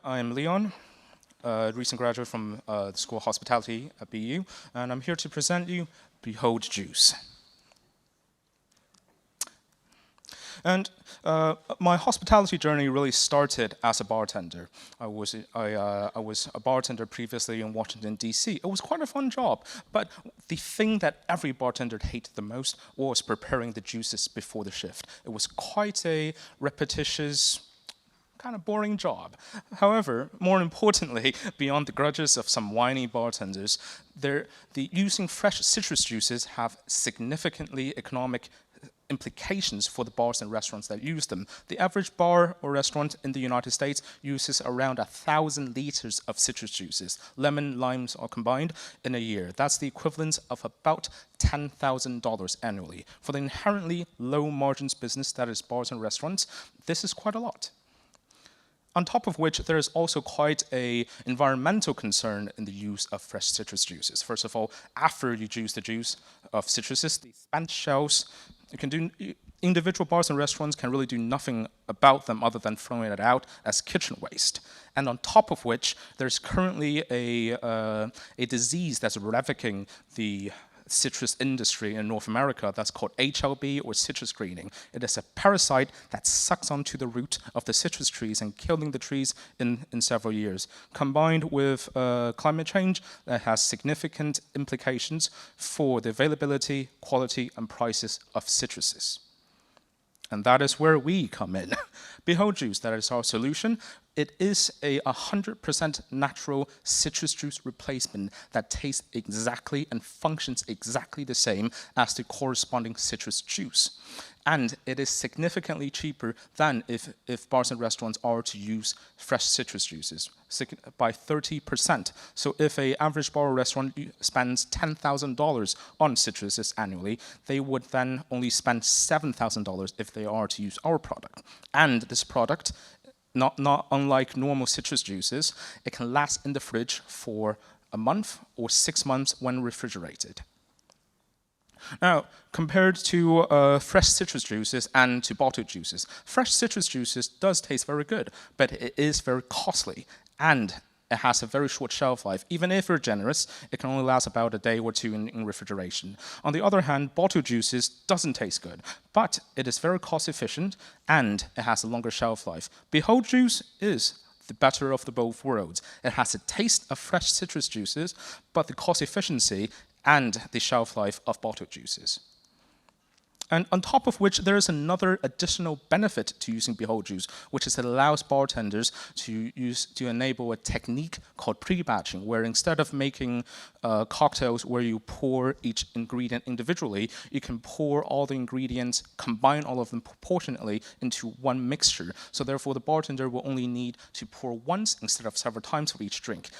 I'm Leon, a recent graduate from the School of Hospitality at BU, and I'm here to present you Behold Juice. And my hospitality journey really started as a bartender. I was a bartender previously in Washington, D.C. It was quite a fun job, but the thing that every bartender hated the most was preparing the juices before the shift. It was quite a repetitious, kind of boring job. However, more importantly, beyond the grudges of some whiny bartenders, using fresh citrus juices have significantly economic implications for the bars and restaurants that use them. The average bar or restaurant in the United States uses around 1,000 liters of citrus juices, lemon, limes all combined, in a year. That's the equivalent of about $10,000 annually. For the inherently low margins business that is bars and restaurants, this is quite a lot. On top of which, there is also quite an environmental concern in the use of fresh citrus juices. First of all, after you juice the juice of citruses, the spent shells, individual bars and restaurants can really do nothing about them other than throwing it out as kitchen waste. And on top of which, there's currently a disease that's ravaging the citrus industry in North America that's called HLB, or citrus greening. It is a parasite that sucks onto the root of the citrus trees and killing the trees in several years. Combined with climate change, that has significant implications for the availability, quality, and prices of citruses. And that is where we come in. Behold Juice, that is our solution. It is a 100% natural citrus juice replacement that tastes exactly and functions exactly the same as the corresponding citrus juice. And it is significantly cheaper than if bars and restaurants are to use fresh citrus juices, by 30%. So if an average bar or restaurant spends $10,000 on citruses annually, they would then only spend $7,000 if they are to use our product. And this product, not unlike normal citrus juices, it can last in the fridge for a month or 6 months when refrigerated. Now, compared to fresh citrus juices and to bottled juices, fresh citrus juices does taste very good, but it is very costly, and it has a very short shelf life. Even if you're generous, it can only last about a day or two in refrigeration. On the other hand, bottled juices doesn't taste good, but it is very cost efficient and it has a longer shelf life. Behold Juice is the better of the both worlds. It has a taste of fresh citrus juices, but the cost efficiency and the shelf life of bottled juices. And on top of which, there is another additional benefit to using Behold Juice, which is it allows bartenders to enable a technique called pre-batching, where instead of making cocktails where you pour each ingredient individually, you can pour all the ingredients, combine all of them proportionately into one mixture. So therefore, the bartender will only need to pour once instead of several times for each drink.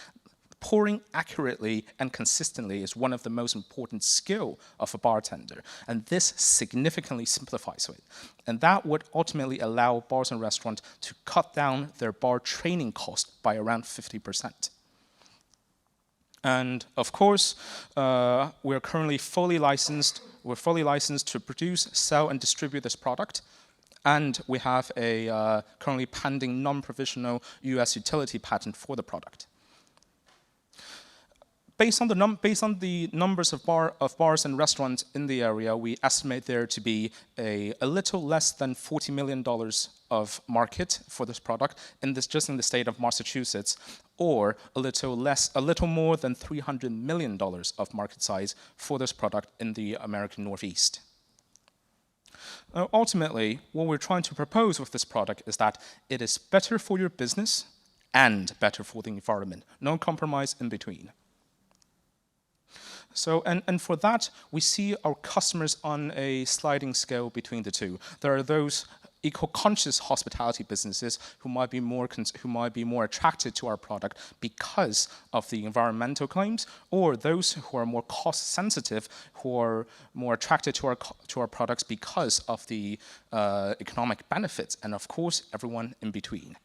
Pouring accurately and consistently is one of the most important skills of a bartender, and this significantly simplifies it. And that would ultimately allow bars and restaurants to cut down their bar training cost by around 50%. And of course, we're currently fully licensed. We're fully licensed to produce, sell, and distribute this product. And we have a currently pending non-provisional US utility patent for the product. Based on the numbers of bars and restaurants in the area, we estimate there to be a little less than $40 million of market for this product just in the state of Massachusetts, or a little more than $300 million of market size for this product in the American Northeast. Ultimately, what we're trying to propose with this product is that it is better for your business and better for the environment. No compromise in between. So, and for that, we see our customers on a sliding scale between the two. There are those eco-conscious hospitality businesses who might be more attracted to our product because of the environmental claims, or those who are more cost sensitive, who are more attracted to our products because of the economic benefits, and of course, everyone in between.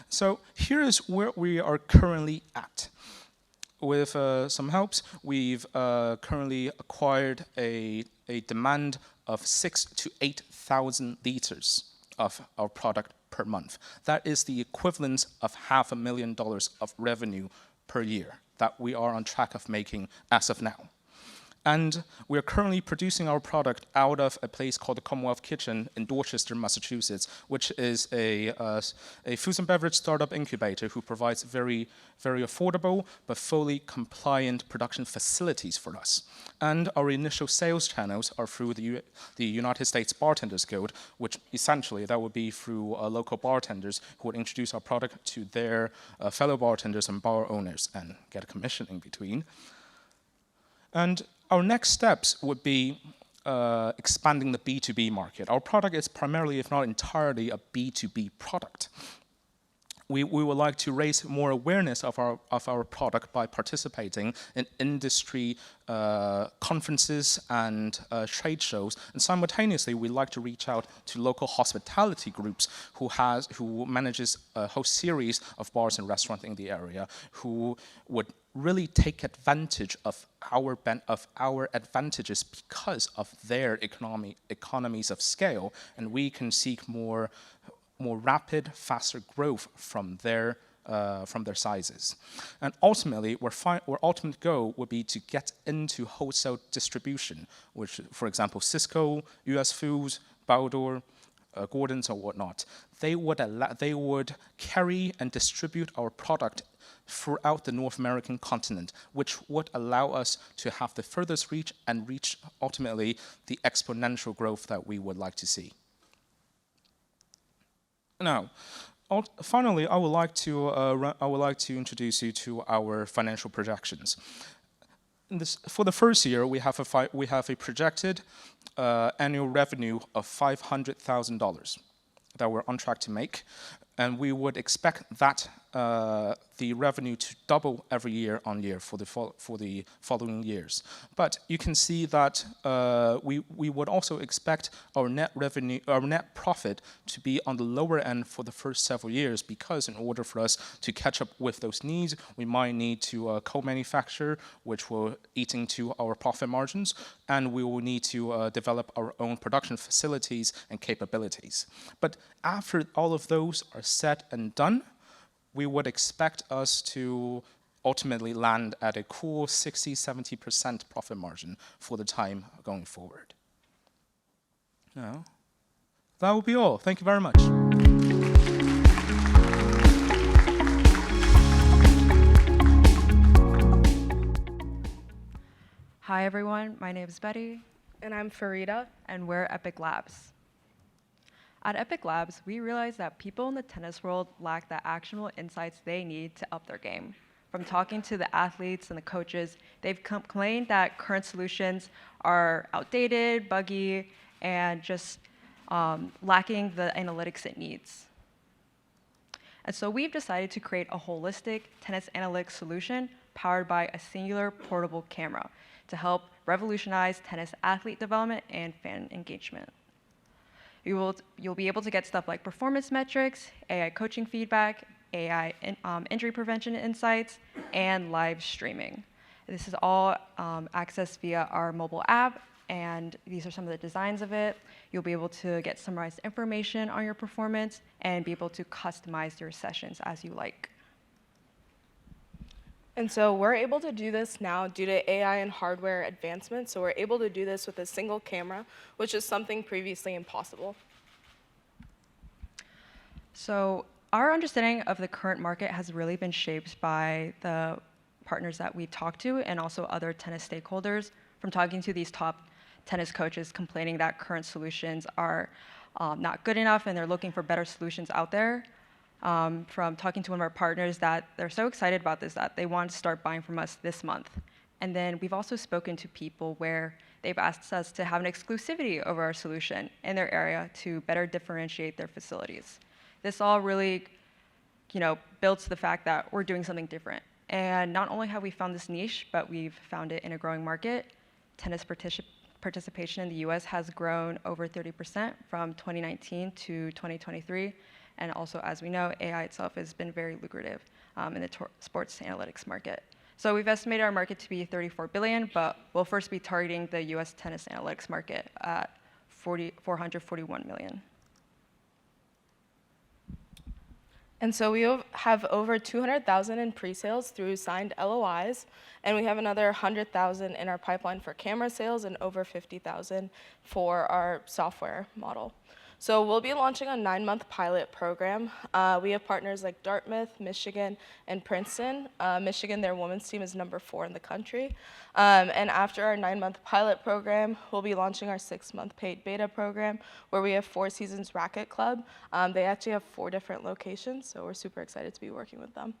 So here is where we are currently at. With some helps, we've currently acquired a demand of 6,000 to 8,000 liters of our product per month. That is the equivalent of $500,000 of revenue per year that we are on track of making as of now. And we are currently producing our product out of a place called the Commonwealth Kitchen in Dorchester, Massachusetts, which is a food and beverage startup incubator who provides very, very affordable but fully compliant production facilities for us. And our initial sales channels are through the United States Bartenders Guild, which essentially that would be through local bartenders who would introduce our product to their fellow bartenders and bar owners and get a commission in between. And our next steps would be expanding the B2B market. Our product is primarily, if not entirely, a B2B product. We would like to raise more awareness of our product by participating in industry conferences and trade shows, and simultaneously we'd like to reach out to local hospitality groups who manages a whole series of bars and restaurants in the area, who would really take advantage of our advantages because of their economies of scale, and we can seek more rapid, faster growth from their sizes. And ultimately, our ultimate goal would be to get into wholesale distribution, which, for example, Cisco, US Foods, Baldor, Gordon's, or whatnot. They would carry and distribute our product throughout the North American continent, which would allow us to have the furthest reach and reach ultimately the exponential growth that we would like to see. Now, finally, I would like to introduce you to our financial projections. For the first year, we have a projected annual revenue of $500,000 that we're on track to make, and we would expect that the revenue to double every year on year for the following years. But you can see that we would also expect our net profit to be on the lower end for the first several years, because in order for us to catch up with those needs, we might need to co-manufacture, which will eat into our profit margins, and we will need to develop our own production facilities and capabilities. But after all of those are said and done, we would expect us to ultimately land at a cool 60–70% profit margin for the time going forward. Now, that will be all. Thank you very much. Hi everyone, my name is Betty. And I'm Farida. And we're Epic Labs. At Epic Labs, we realized that people in the tennis world lack the actionable insights they need to up their game. From talking to the athletes and the coaches, they've complained that current solutions are outdated, buggy, and just lacking the analytics it needs. And so we've decided to create a holistic tennis analytics solution powered by a singular portable camera to help revolutionize tennis athlete development and fan engagement. You'll be able to get stuff like performance metrics, AI coaching feedback, AI injury prevention insights, and live streaming. This is all accessed via our mobile app, and these are some of the designs of it. You'll be able to get summarized information on your performance and be able to customize your sessions as you like. And so we're able to do this now due to AI and hardware advancements. So we're able to do this with a single camera, which is something previously impossible. So our understanding of the current market has really been shaped by the partners that we've talked to and also other tennis stakeholders. From talking to these top tennis coaches complaining that current solutions are not good enough and they're looking for better solutions out there. From talking to one of our partners that they're so excited about this that they want to start buying from us this month. And then we've also spoken to people where they've asked us to have an exclusivity over our solution in their area to better differentiate their facilities. This all really, builds to the fact that we're doing something different. And not only have we found this niche, but we've found it in a growing market. Tennis participation in the US has grown over 30% from 2019 to 2023. And also, as we know, AI itself has been very lucrative in the sports analytics market. So we've estimated our market to be $34 billion, but we'll first be targeting the US tennis analytics market at $441 million. And so we have over 200,000 in pre-sales through signed LOIs, and we have another 100,000 in our pipeline for camera sales and over 50,000 for our software model. So we'll be launching a 9-month pilot program. We have partners like Dartmouth, Michigan, and Princeton. Michigan, their women's team is number 4 in the country. And after our 9-month pilot program, we'll be launching our 6-month paid beta program, where we have 4 Seasons Racket Club. They actually have 4 different locations, so we're super excited to be working with them.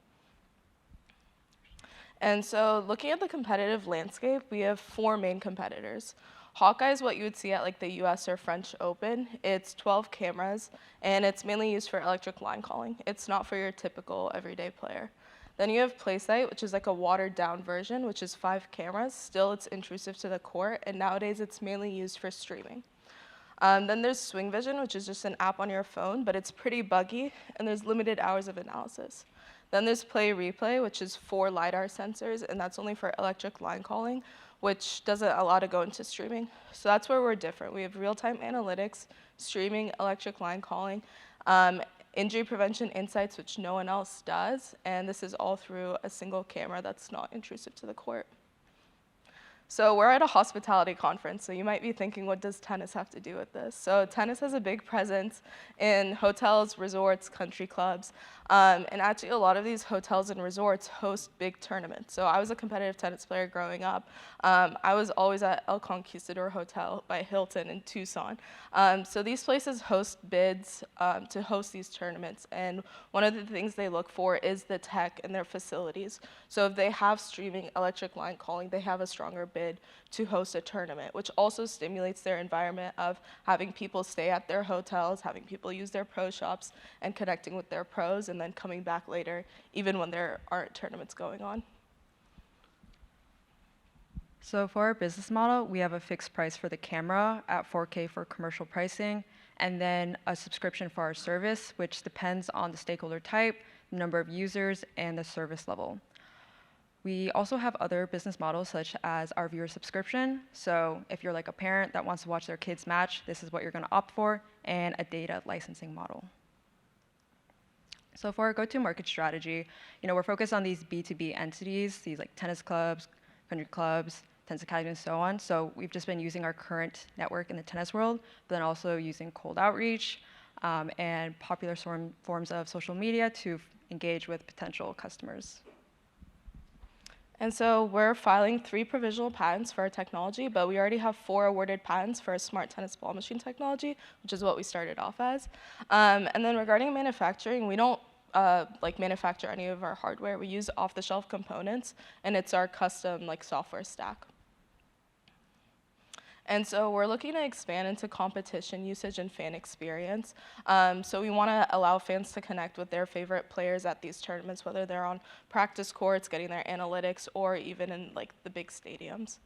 And so looking at the competitive landscape, we have 4 main competitors. Hawkeye is what you would see at like the US or French Open. It's 12 cameras, and it's mainly used for electric line calling. It's not for your typical everyday player. Then you have PlaySight, which is like a watered down version, which is 5 cameras. Still, it's intrusive to the court, and nowadays it's mainly used for streaming. Then there's Swing Vision, which is just an app on your phone, but it's pretty buggy, and there's limited hours of analysis. Then there's Play Replay, which is 4 LiDAR sensors, and that's only for electric line calling, which doesn't allow to go into streaming. So that's where we're different. We have real-time analytics, streaming, electric line calling, injury prevention insights, which no one else does, and this is all through a single camera that's not intrusive to the court. So we're at a hospitality conference, so you might be thinking, what does tennis have to do with this? So tennis has a big presence in hotels, resorts, country clubs, and actually a lot of these hotels and resorts host big tournaments. So I was a competitive tennis player growing up. I was always at El Conquistador Hotel by Hilton in Tucson. So these places host bids to host these tournaments, and one of the things they look for is the tech in their facilities. So if they have streaming electric line calling, they have a stronger bid to host a tournament, which also stimulates their environment of having people stay at their hotels, having people use their pro shops, and connecting with their pros, and then coming back later, even when there aren't tournaments going on. So for our business model, we have a fixed price for the camera at 4K for commercial pricing, and then a subscription for our service, which depends on the stakeholder type, number of users, and the service level. We also have other business models, such as our viewer subscription. So if you're like a parent that wants to watch their kids match, this is what you're going to opt for, and a data licensing model. So for our go-to-market strategy, we're focused on these B2B entities, these like tennis clubs, country clubs, tennis academies, and so on. So we've just been using our current network in the tennis world, but then also using cold outreach and popular forms of social media to engage with potential customers. And so we're filing 3 provisional patents for our technology, but we already have 4 awarded patents for our smart tennis ball machine technology, which is what we started off as. And then regarding manufacturing, we don't manufacture any of our hardware. We use off-the-shelf components, and it's our custom software stack. And so we're looking to expand into competition usage and fan experience. So we want to allow fans to connect with their favorite players at these tournaments, whether they're on practice courts, getting their analytics, or even in the big stadiums.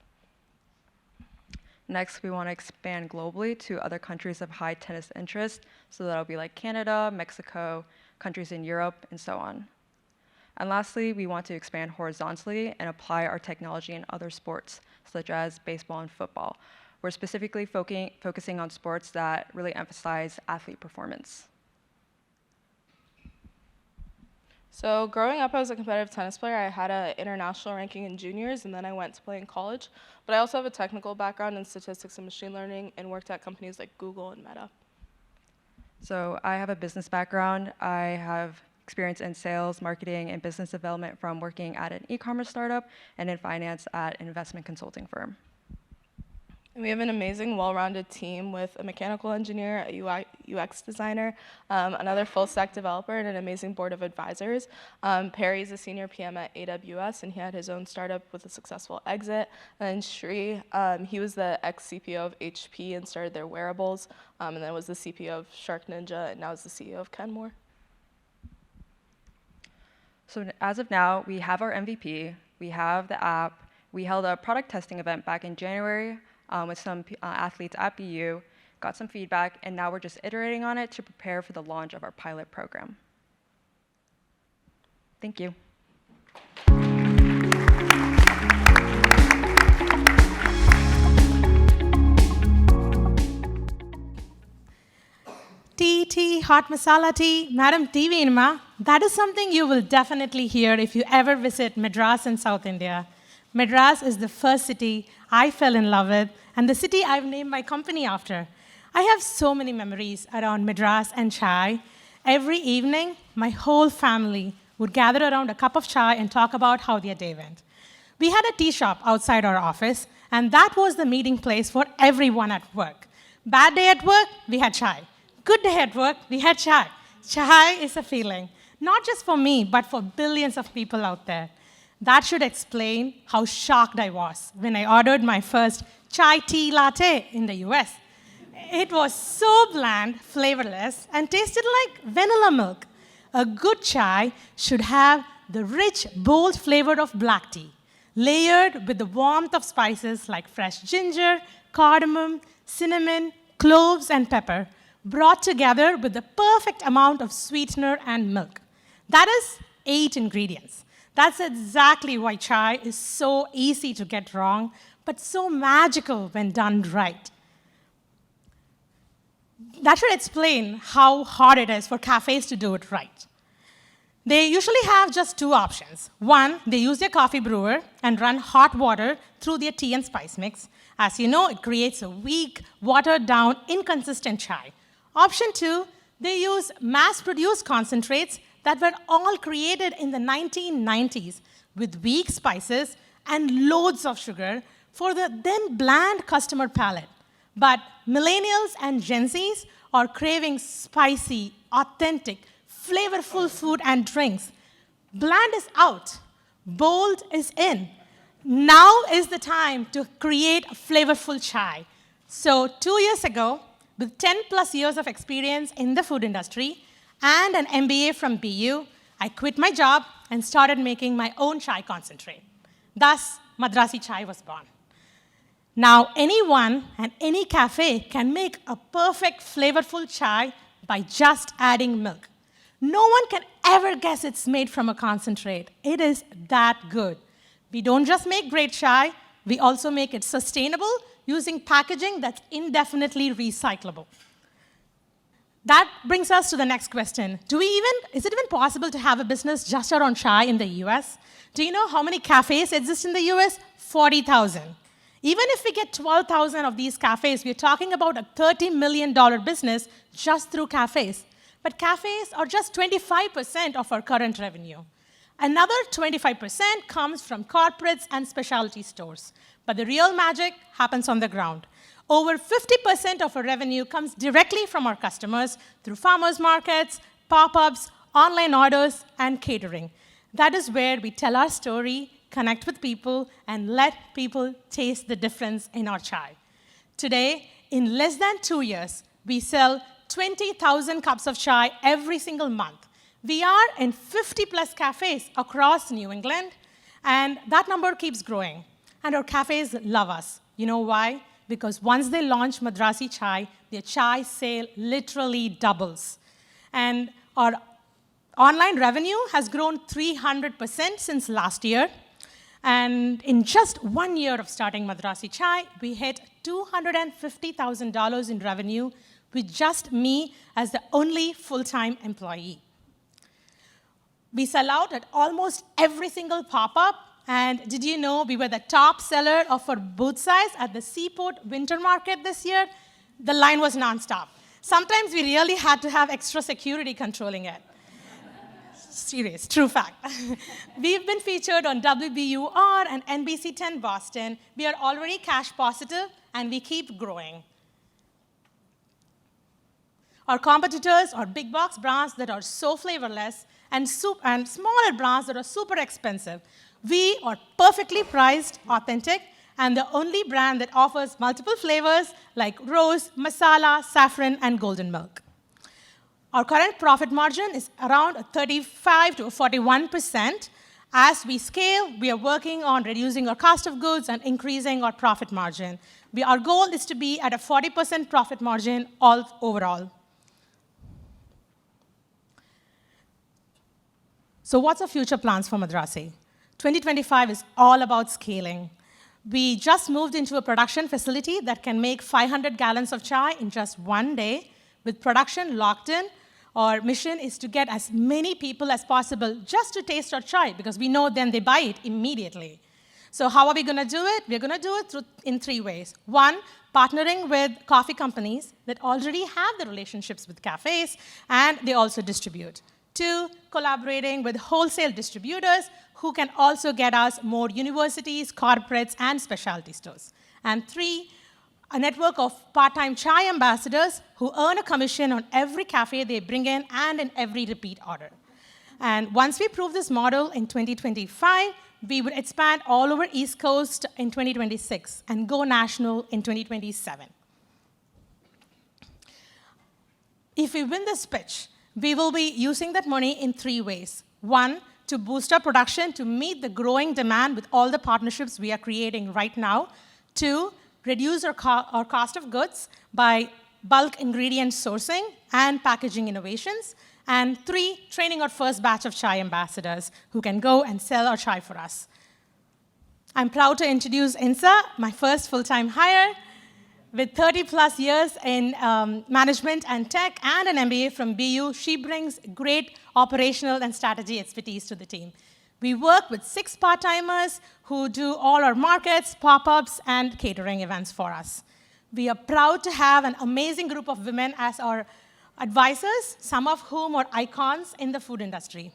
Next, we want to expand globally to other countries of high tennis interest. So that'll be like Canada, Mexico, countries in Europe, and so on. And lastly, we want to expand horizontally and apply our technology in other sports, such as baseball and football. We're specifically focusing on sports that really emphasize athlete performance. So growing up as a competitive tennis player, I had an international ranking in juniors, and then I went to play in college. But I also have a technical background in statistics and machine learning and worked at companies like Google and Meta. So I have a business background. I have experience in sales, marketing, and business development from working at an e-commerce startup and in finance at an investment consulting firm. And we have an amazing, well-rounded team with a mechanical engineer, a UI, UX designer, another full-stack developer, and an amazing board of advisors. Perry's a senior PM at AWS, and he had his own startup with a successful exit. And then Shri, he was the ex-CPO of HP and started their wearables, and then was the CPO of Shark Ninja, and now is the CEO of Kenmore. So as of now, we have our MVP, we have the app, we held a product testing event back in January with some athletes at BU, got some feedback, and now we're just iterating on it to prepare for the launch of our pilot program. Thank you. DT hot masala tea, Madam Tea Veenma, that is something you will definitely hear if you ever visit Madras in South India. Madras is the first city I fell in love with, and the city I've named my company after. I have so many memories around Madras and chai. Every evening, my whole family would gather around a cup of chai and talk about how their day went. We had a tea shop outside our office, and that was the meeting place for everyone at work. Bad day at work, we had chai. Good day at work, we had chai. Chai is a feeling, not just for me, but for billions of people out there. That should explain how shocked I was when I ordered my first chai tea latte in the US. It was so bland, flavorless, and tasted like vanilla milk. A good chai should have the rich, bold flavor of black tea, layered with the warmth of spices like fresh ginger, cardamom, cinnamon, cloves, and pepper, brought together with the perfect amount of sweetener and milk. That is 8 ingredients. That's exactly why chai is so easy to get wrong, but so magical when done right. That should explain how hard it is for cafes to do it right. They usually have just 2 options. One, they use their coffee brewer and run hot water through their tea and spice mix. As you know, it creates a weak, watered-down, inconsistent chai. Option 2, they use mass-produced concentrates that were all created in the 1990s with weak spices and loads of sugar for the then bland customer palate. But millennials and Gen Zs are craving spicy, authentic, flavorful food and drinks. Bland is out. Bold is in. Now is the time to create flavorful chai. So 2 years ago, with 10 plus years of experience in the food industry and an MBA from BU, I quit my job and started making my own chai concentrate. Thus, Madhrasi chai was born. Now, anyone and any cafe can make a perfect, flavorful chai by just adding milk. No one can ever guess it's made from a concentrate. It is that good. We don't just make great chai, we also make it sustainable using packaging that's indefinitely recyclable. That brings us to the next question. Is it even possible to have a business just around chai in the US? Do you know how many cafes exist in the US? 40,000. Even if we get 12,000 of these cafes, we're talking about a $30 million business just through cafes. But cafes are just 25% of our current revenue. Another 25% comes from corporates and specialty stores. But the real magic happens on the ground. Over 50% of our revenue comes directly from our customers through farmers markets, pop-ups, online orders, and catering. That is where we tell our story, connect with people, and let people taste the difference in our chai. Today, in less than 2 years, we sell 20,000 cups of chai every single month. We are in 50 plus cafes across New England, and that number keeps growing. And our cafes love us. You know why? Because once they launch Madhrasi chai, their chai sale literally doubles. And our online revenue has grown 300% since last year. And in just 1 year of starting Madhrasi chai, we hit $250,000 in revenue with just me as the only full-time employee. We sell out at almost every single pop-up. And did you know we were the top seller of our booth size at the Seaport Winter Market this year? The line was nonstop. Sometimes we really had to have extra security controlling it. Serious, true fact. We've been featured on WBUR and NBC 10 Boston. We are already cash positive, and we keep growing. Our competitors are big box brands that are so flavorless and smaller brands that are super expensive. We are perfectly priced, authentic, and the only brand that offers multiple flavors like rose, masala, saffron, and golden milk. Our current profit margin is around 35 to 41%. As we scale, we are working on reducing our cost of goods and increasing our profit margin. Our goal is to be at a 40% profit margin overall. So what's our future plans for Madhrasi? 2025 is all about scaling. We just moved into a production facility that can make 500 gallons of chai in just 1 day. With production locked in, Our mission is to get as many people as possible just to taste our chai, because we know then they buy it immediately. So how are we going to do it? We're going to do it in 3 ways. One, partnering with coffee companies that already have the relationships with cafes, and they also distribute. 2, collaborating with wholesale distributors who can also get us more universities, corporates, and specialty stores. And 3, a network of part-time chai ambassadors who earn a commission on every cafe they bring in and in every repeat order. And once we prove this model in 2025, we would expand all over East Coast in 2026 and go national in 2027. If we win this pitch, we will be using that money in 3 ways. 1, to boost our production to meet the growing demand with all the partnerships we are creating right now. 2, reduce our cost of goods by bulk ingredient sourcing and packaging innovations. And 3, training our first batch of chai ambassadors who can go and sell our chai for us. I'm proud to introduce Insa, my first full-time hire. With 30+ years in management and tech and an MBA from BU, she brings great operational and strategy expertise to the team. We work with 6 part-timers who do all our markets, pop-ups, and catering events for us. We are proud to have an amazing group of women as our advisors, some of whom are icons in the food industry.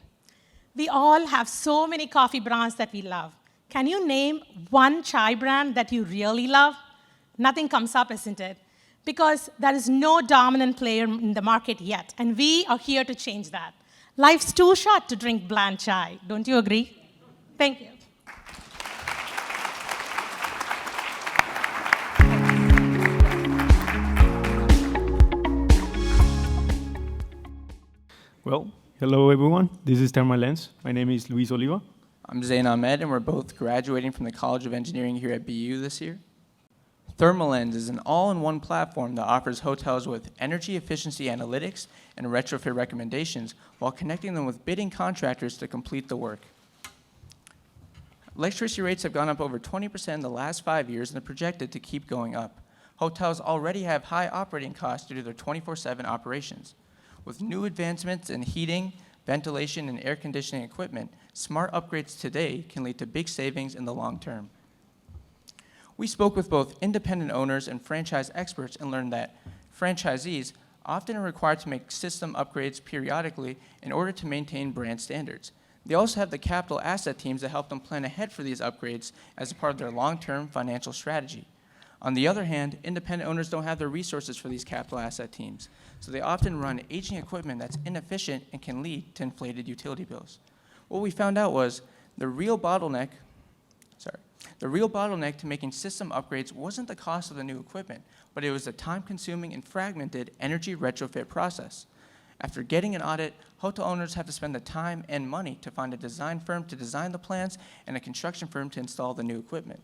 We all have so many coffee brands that we love. Can you name one chai brand that you really love? Nothing comes up, isn't it? Because there is no dominant player in the market yet, and we are here to change that. Life's too short to drink bland chai. Don't you agree? Thank you. Well, hello everyone. This is Thermal Lens. My name is Luis Oliva. I'm Zain Ahmed, and we're both graduating from the College of Engineering here at BU this year. ThermalLens is an all-in-one platform that offers hotels with energy efficiency analytics and retrofit recommendations while connecting them with bidding contractors to complete the work. Electricity rates have gone up over 20% in the last 5 years and are projected to keep going up. Hotels already have high operating costs due to their 24/7 operations. With new advancements in heating, ventilation, and air conditioning equipment, smart upgrades today can lead to big savings in the long term. We spoke with both independent owners and franchise experts and learned that franchisees often are required to make system upgrades periodically in order to maintain brand standards. They also have the capital asset teams that help them plan ahead for these upgrades as a part of their long-term financial strategy. On the other hand, independent owners don't have the resources for these capital asset teams, so they often run aging equipment that's inefficient and can lead to inflated utility bills. What we found out was the real bottleneck to making system upgrades wasn't the cost of the new equipment, but it was the time-consuming and fragmented energy retrofit process. After getting an audit, hotel owners have to spend the time and money to find a design firm to design the plans and a construction firm to install the new equipment.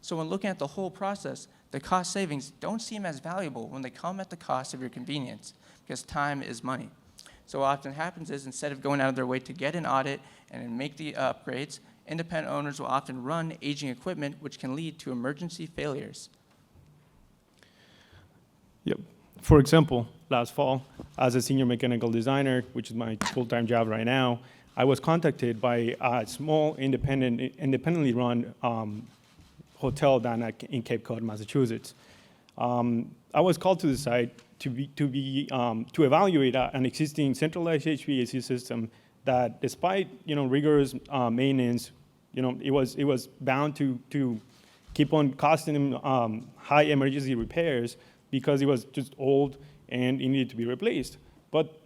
So when looking at the whole process, the cost savings don't seem as valuable when they come at the cost of your convenience, because time is money. So what often happens is, instead of going out of their way to get an audit and make the upgrades, independent owners will often run aging equipment, which can lead to emergency failures. Yep. For example, last fall, as a senior mechanical designer, which is my full-time job right now, I was contacted by a small independently run hotel down in Cape Cod, Massachusetts. I was called to the site to evaluate an existing centralized HVAC system that, despite rigorous maintenance, it was bound to keep on costing them high emergency repairs because it was just old and it needed to be replaced. But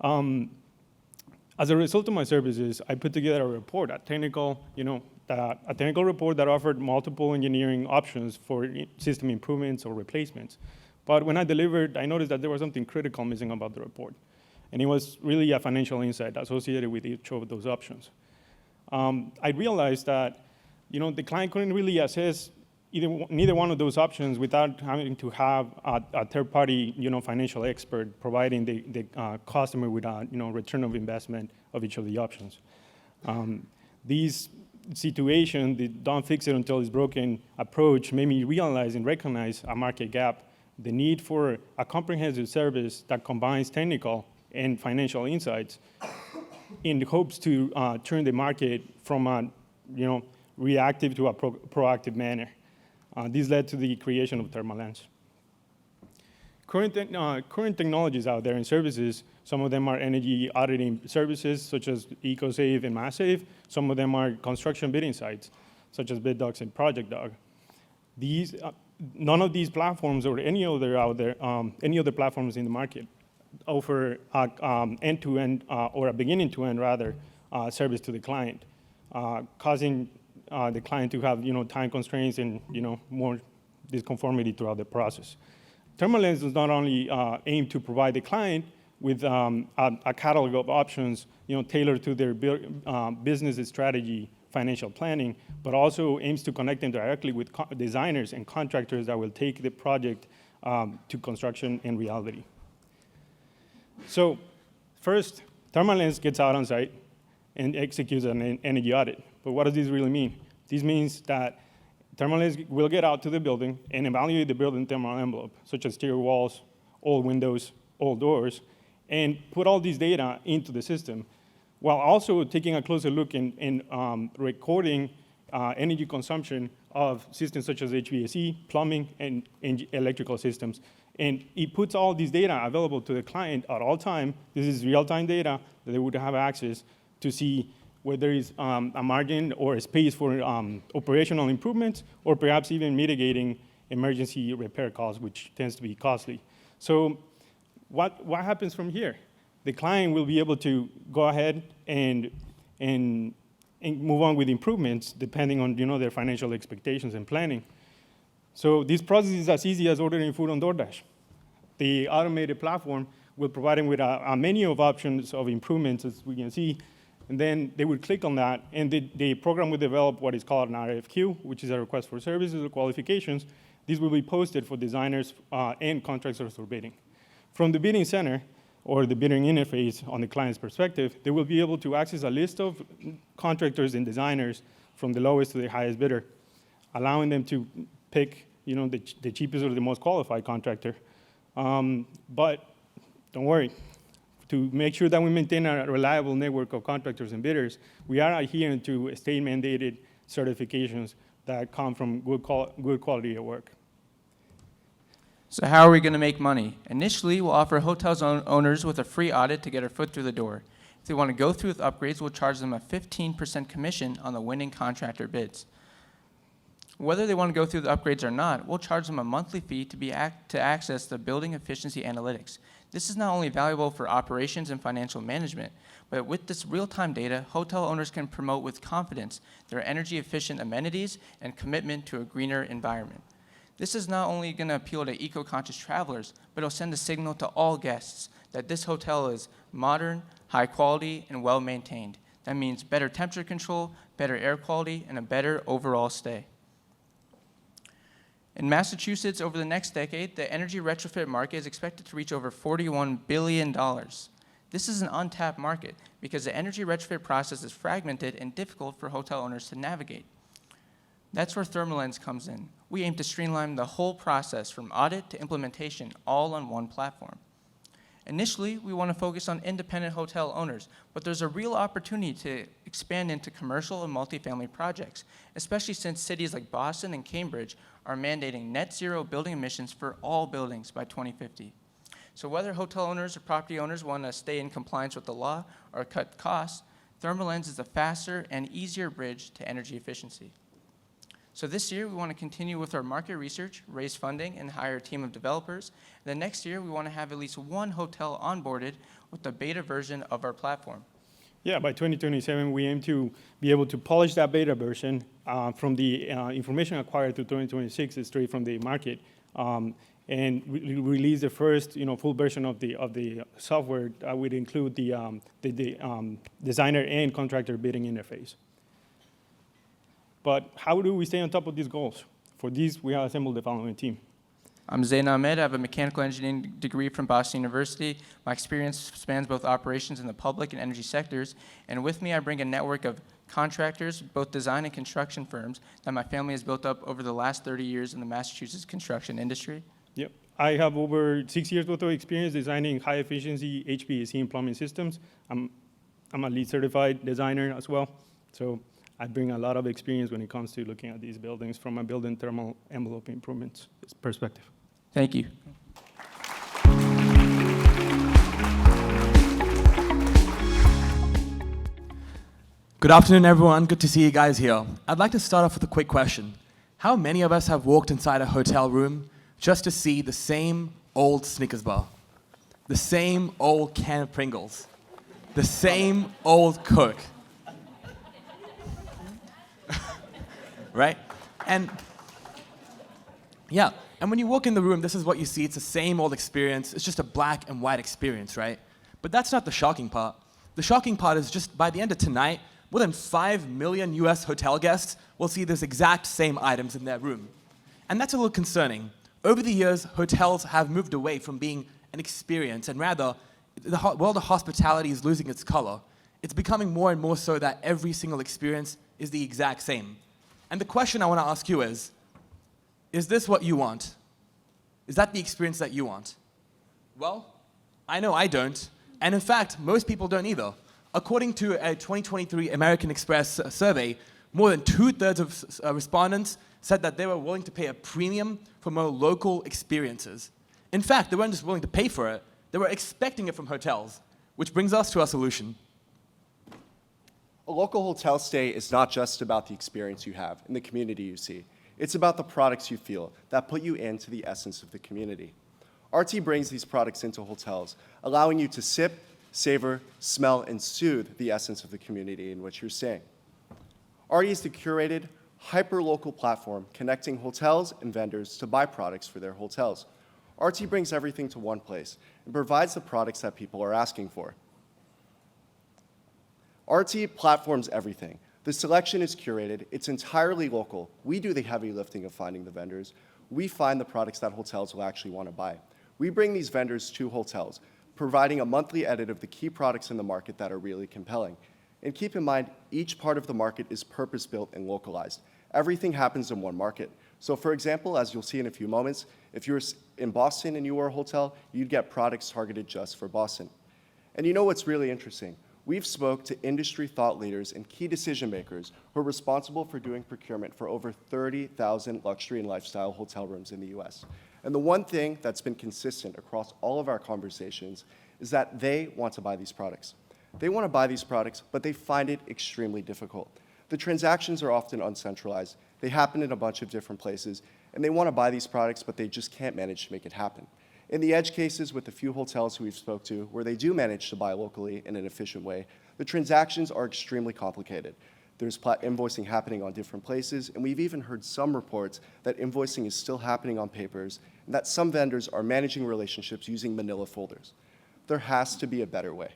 as a result of my services, I put together a report, a technical report that offered multiple engineering options for system improvements or replacements. But when I delivered, I noticed that there was something critical missing about the report. And it was really a financial insight associated with each of those options. I realized that the client couldn't really assess neither one of those options without having to have a third-party financial expert providing the customer with a return of investment of each of the options. These situations, the don't fix it until it's broken approach, made me realize and recognize a market gap, the need for a comprehensive service that combines technical and financial insights in hopes to turn the market from a reactive to a proactive manner. This led to the creation of ThermalLens. Current technologies out there and services, some of them are energy auditing services, such as EcoSave and MassSave. Some of them are construction bidding sites, such as BidDocs and ProjectDog. None of these platforms or any other out there, any other platforms in the market offer end-to-end or a beginning-to-end rather service to the client, causing the client to have time constraints and more disconformity throughout the process. ThermalLens does not only aim to provide the client with a catalog of options tailored to their business strategy, financial planning, but also aims to connect them directly with designers and contractors that will take the project to construction and reality. So first, ThermalLens gets out on site and executes an energy audit. But what does this really mean? This means that ThermalLens will get out to the building and evaluate the building thermal envelope, such as exterior walls, all windows, all doors, and put all this data into the system, while also taking a closer look and recording energy consumption of systems such as HVAC, plumbing, and electrical systems. And it puts all this data available to the client at all time. This is real-time data that they would have access to see where there is a margin or a space for operational improvements, or perhaps even mitigating emergency repair costs, which tends to be costly. So what happens from here? The client will be able to go ahead and move on with improvements depending on their financial expectations and planning. So this process is as easy as ordering food on DoorDash. The automated platform will provide them with a menu of options of improvements, as we can see, and then they would click on that, and the program will develop what is called an RFQ, which is a request for services or qualifications. These will be posted for designers and contractors for bidding. From the bidding center, or the bidding interface on the client's perspective, they will be able to access a list of contractors and designers from the lowest to the highest bidder, allowing them to pick the cheapest or the most qualified contractor. But don't worry. To make sure that we maintain a reliable network of contractors and bidders, we are adhering to state-mandated certifications that come from good quality of work. So how are we going to make money? Initially, we'll offer hotels owners with a free audit to get their foot through the door. If they want to go through with upgrades, we'll charge them a 15% commission on the winning contractor bids. Whether they want to go through the upgrades or not, we'll charge them a monthly fee to access the building efficiency analytics. This is not only valuable for operations and financial management, but with this real-time data, hotel owners can promote with confidence their energy-efficient amenities and commitment to a greener environment. This is not only going to appeal to eco-conscious travelers, but it'll send a signal to all guests that this hotel is modern, high quality, and well-maintained. That means better temperature control, better air quality, and a better overall stay. In Massachusetts, over the next decade, the energy retrofit market is expected to reach over $41 billion. This is an untapped market because the energy retrofit process is fragmented and difficult for hotel owners to navigate. That's where ThermalLens comes in. We aim to streamline the whole process from audit to implementation, all on one platform. Initially, we want to focus on independent hotel owners, but there's a real opportunity to expand into commercial and multifamily projects, especially since cities like Boston and Cambridge are mandating net zero building emissions for all buildings by 2050. So whether hotel owners or property owners want to stay in compliance with the law or cut costs, ThermalLens is a faster and easier bridge to energy efficiency. So this year, we want to continue with our market research, raise funding, and hire a team of developers. And then next year, we want to have at least one hotel onboarded with the beta version of our platform. Yeah, by 2027, we aim to be able to polish that beta version from the information acquired through 2026 straight from the market, and release the first full version of the software that would include the designer and contractor bidding interface. But how do we stay on top of these goals? For these, we have assembled the following team. I'm Zain Ahmed. I have a mechanical engineering degree from Boston University. My experience spans both operations in the public and energy sectors. And with me, I bring a network of contractors, both design and construction firms, that my family has built up over the last 30 years in the Massachusetts construction industry. Yep. I have over 6 years worth of experience designing high-efficiency HVAC and plumbing systems. I'm a LEED certified designer as well, so I bring a lot of experience when it comes to looking at these buildings from a building thermal envelope improvements perspective. Thank you. Good afternoon, everyone. Good to see you guys here. I'd like to start off with a quick question. How many of us have walked inside a hotel room just to see the same old Snickers bar, the same old can of Pringles, the same old Coke? Right? And yeah, and when you walk in the room, this is what you see. It's the same old experience. It's just a black and white experience, right? But that's not the shocking part. The shocking part is just by the end of tonight, more than 5 million US hotel guests will see those exact same items in their room. And that's a little concerning. Over the years, hotels have moved away from being an experience, and rather, the world of hospitality is losing its color. It's becoming more and more so that every single experience is the exact same. And the question I want to ask you is this what you want? Is that the experience that you want? Well, I know I don't. And in fact, most people don't either. According to a 2023 American Express survey, more than 2/3 of respondents said that they were willing to pay a premium for more local experiences. In fact, they weren't just willing to pay for it, they were expecting it from hotels, which brings us to our solution. A local hotel stay is not just about the experience you have and the community you see. It's about the products you feel that put you into the essence of the community. Arti brings these products into hotels, allowing you to sip, savor, smell, and soothe the essence of the community in which you're staying. Arti is the curated, hyper-local platform connecting hotels and vendors to buy products for their hotels. Arti brings everything to one place and provides the products that people are asking for. Arti platforms everything. The selection is curated, it's entirely local. We do the heavy lifting of finding the vendors. We find the products that hotels will actually want to buy. We bring these vendors to hotels, providing a monthly edit of the key products in the market that are really compelling. And keep in mind, each part of the market is purpose-built and localized. Everything happens in one market. So for example, as you'll see in a few moments, if you're in Boston and you were a hotel, you'd get products targeted just for Boston. And you know what's really interesting? We've spoke to industry thought leaders and key decision makers who are responsible for doing procurement for over 30,000 luxury and lifestyle hotel rooms in the US. And the one thing that's been consistent across all of our conversations is that they want to buy these products. They want to buy these products, but they find it extremely difficult. The transactions are often uncentralized. They happen in a bunch of different places, and they want to buy these products, but they just can't manage to make it happen. In the edge cases with the few hotels who we've spoke to, where they do manage to buy locally in an efficient way, the transactions are extremely complicated. There's invoicing happening on different places, and we've even heard some reports that invoicing is still happening on papers, and that some vendors are managing relationships using manila folders. There has to be a better way.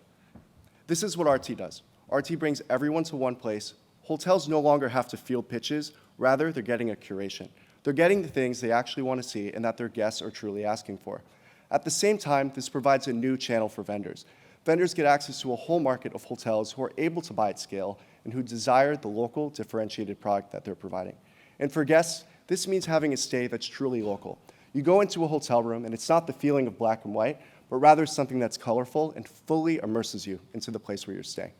This is what Arti does. Arti brings everyone to one place. Hotels no longer have to field pitches, rather they're getting a curation. They're getting the things they actually want to see and that their guests are truly asking for. At the same time, this provides a new channel for vendors. Vendors get access to a whole market of hotels who are able to buy at scale and who desire the local, differentiated product that they're providing. And for guests, this means having a stay that's truly local. You go into a hotel room, and it's not the feeling of black and white, but rather something that's colorful and fully immerses you into the place where you're staying.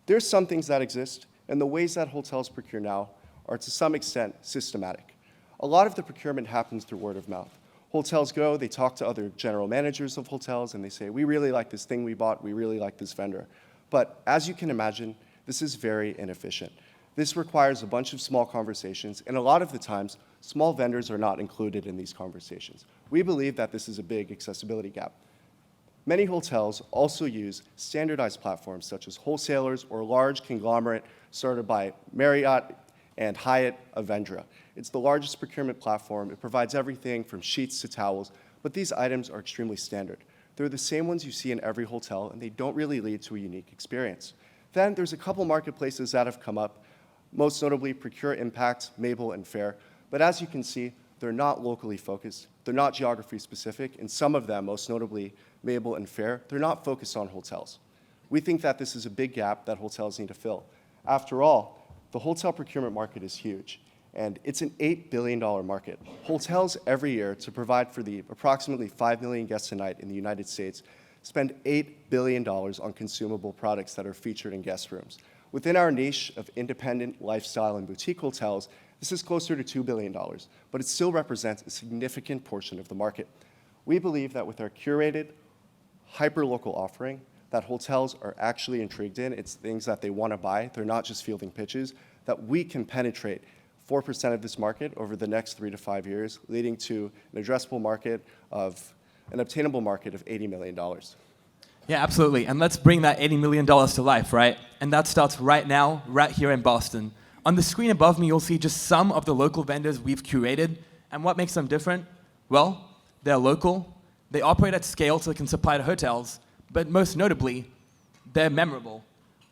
There's some things that exist, and the ways that hotels procure now are to some extent systematic. A lot of the procurement happens through word of mouth. Hotels go, they talk to other general managers of hotels, and they say, we really like this thing we bought, we really like this vendor. But as you can imagine, this is very inefficient. This requires a bunch of small conversations, and a lot of the times, small vendors are not included in these conversations. We believe that this is a big accessibility gap. Many hotels also use standardized platforms such as wholesalers or large conglomerate started by Marriott and Hyatt, Avendra. It's the largest procurement platform. It provides everything from sheets to towels, but these items are extremely standard. They're the same ones you see in every hotel, and they don't really lead to a unique experience. Then there's a couple marketplaces that have come up, most notably Procure Impact, Mabel, and Fair. But as you can see, they're not locally focused. They're not geography specific, and some of them, most notably Mabel and Fair, they're not focused on hotels. We think that this is a big gap that hotels need to fill. After all, the hotel procurement market is huge. and it's an $8 billion market. Hotels every year, to provide for the approximately 5 million guests a night in the United States, spend $8 billion on consumable products that are featured in guest rooms. Within our niche of independent, lifestyle, and boutique hotels, this is closer to $2 billion, but it still represents a significant portion of the market. We believe that with our curated, hyper-local offering, that hotels are actually intrigued in, it's things that they want to buy, they're not just fielding pitches, that we can penetrate 4% of this market over the next 3 to 5 years, leading to an addressable market of, an obtainable market of $80 million. Yeah, absolutely. And let's bring that $80 million to life, right? And that starts right now, right here in Boston. On the screen above me, you'll see just some of the local vendors we've curated. And what makes them different? Well, they're local, they operate at scale so they can supply to hotels, but most notably, they're memorable.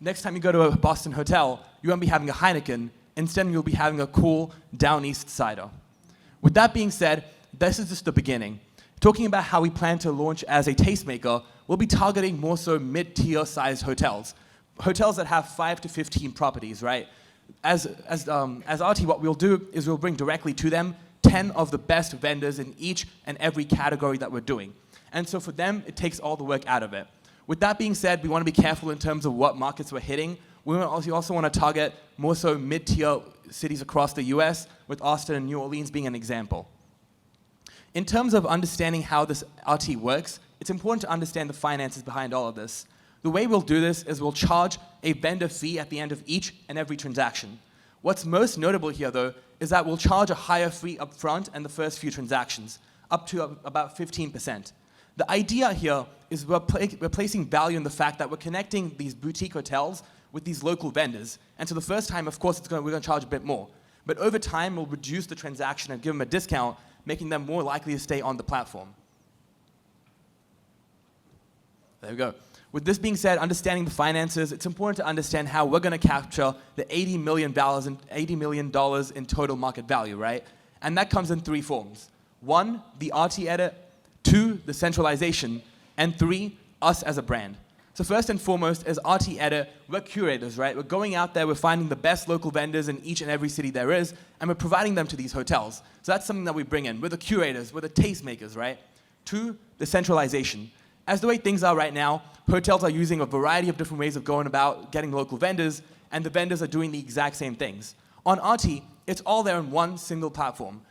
Next time you go to a Boston hotel, you won't be having a Heineken. Instead, you'll be having a cool Down East cider. With that being said, this is just the beginning. Talking about how we plan to launch as a tastemaker, we'll be targeting more so mid-tier sized hotels. Hotels that have 5 to 15 properties, right? As Arti, what we'll do is we'll bring directly to them 10 of the best vendors in each and every category that we're doing. And so for them, it takes all the work out of it. With that being said, we want to be careful in terms of what markets we're hitting. We also want to target more so mid-tier cities across the US, with Austin and New Orleans being an example. In terms of understanding how this RT works, it's important to understand the finances behind all of this. The way we'll do this is we'll charge a vendor fee at the end of each and every transaction. What's most notable here, though, is that we'll charge a higher fee up front and the first few transactions, up to about 15%. The idea here is we're placing value in the fact that we're connecting these boutique hotels with these local vendors. And so the first time, of course, we're going to charge a bit more. But over time, we'll reduce the transaction and give them a discount, making them more likely to stay on the platform. There we go. With this being said, understanding the finances, it's important to understand how we're going to capture the $80 million in total market value, right? And that comes in 3 forms. 1, the RT edit. 2, the centralization. And 3, us as a brand. So first and foremost, as RT Edit, we're curators, right? We're going out there, we're finding the best local vendors in each and every city there is, and we're providing them to these hotels. So that's something that we bring in. We're the curators, we're the tastemakers, right? 2, the centralization. As the way things are right now, hotels are using a variety of different ways of going about getting local vendors, and the vendors are doing the exact same things. On Arti, it's all there in one single platform.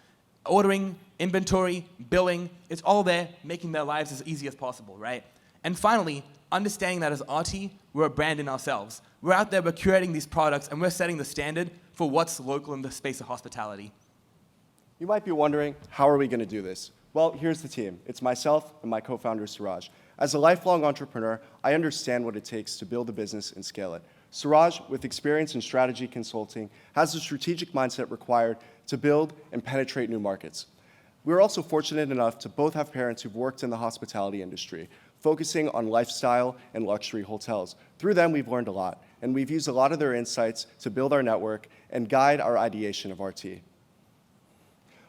Ordering, inventory, billing, it's all there, making their lives as easy as possible, right? And finally, understanding that as Arti, we're a brand in ourselves. We're out there, we're curating these products, and we're setting the standard for what's local in the space of hospitality. You might be wondering, how are we going to do this? Well, here's the team. It's myself and my co-founder, Suraj. As a lifelong entrepreneur, I understand what it takes to build a business and scale it. Suraj, with experience in strategy consulting, has the strategic mindset required to build and penetrate new markets. We're also fortunate enough to both have parents who've worked in the hospitality industry, focusing on lifestyle and luxury hotels. Through them, we've learned a lot, and we've used a lot of their insights to build our network and guide our ideation of RT.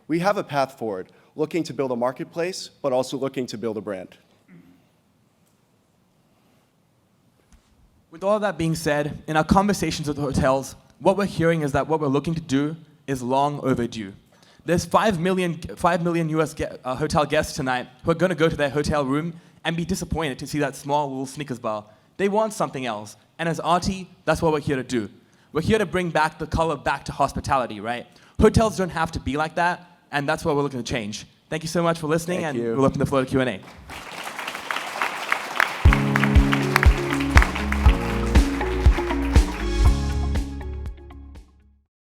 We have a path forward, looking to build a marketplace, but also looking to build a brand. With all of that being said, in our conversations with the hotels, what we're hearing is that what we're looking to do is long overdue. There's 5 million US hotel guests tonight who are going to go to their hotel room and be disappointed to see that small little Snickers bar. They want something else. And as Arti, that's what we're here to do. We're here to bring back the color back to hospitality, right? Hotels don't have to be like that, and that's what we're looking to change. Thank you so much for listening, and we'll open the floor to Q&A.